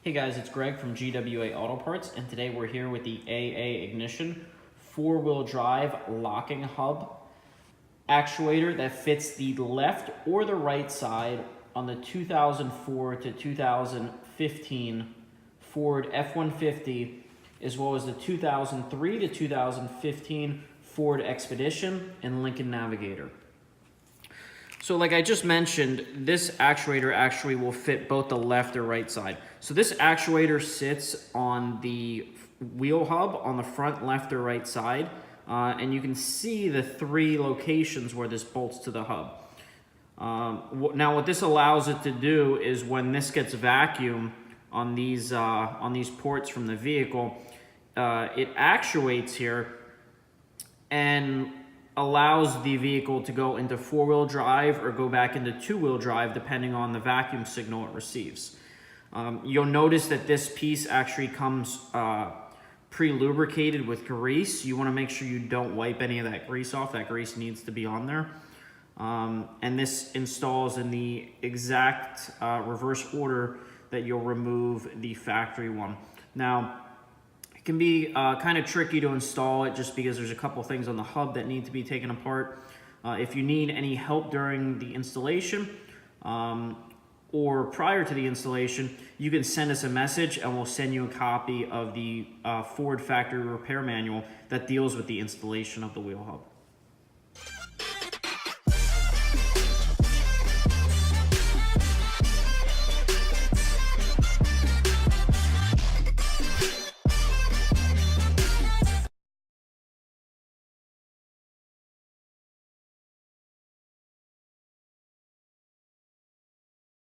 Hey guys, it's Greg from GWA Auto Parts, and today we're here with the AA Ignition four-wheel drive locking hub actuator that fits the left or the right side on the 2004 to 2015 Ford F-150, as well as the 2003 to 2015 Ford Expedition and Lincoln Navigator. So like I just mentioned, this actuator actually will fit both the left or right side. So this actuator sits on the wheel hub on the front left or right side, and you can see the three locations where this bolts to the hub. Now what this allows it to do is when this gets vacuum on these ports from the vehicle, it actuates here and allows the vehicle to go into four-wheel drive or go back into two-wheel drive depending on the vacuum signal it receives. You'll notice that this piece actually comes pre-lubricated with grease. You want to make sure you don't wipe any of that grease off. That grease needs to be on there. And this installs in the exact reverse order that you'll remove the factory one. Now, it can be kind of tricky to install it just because there's a couple things on the hub that need to be taken apart. If you need any help during the installation or prior to the installation, you can send us a message and we'll send you a copy of the Ford factory repair manual that deals with the installation of the wheel hub.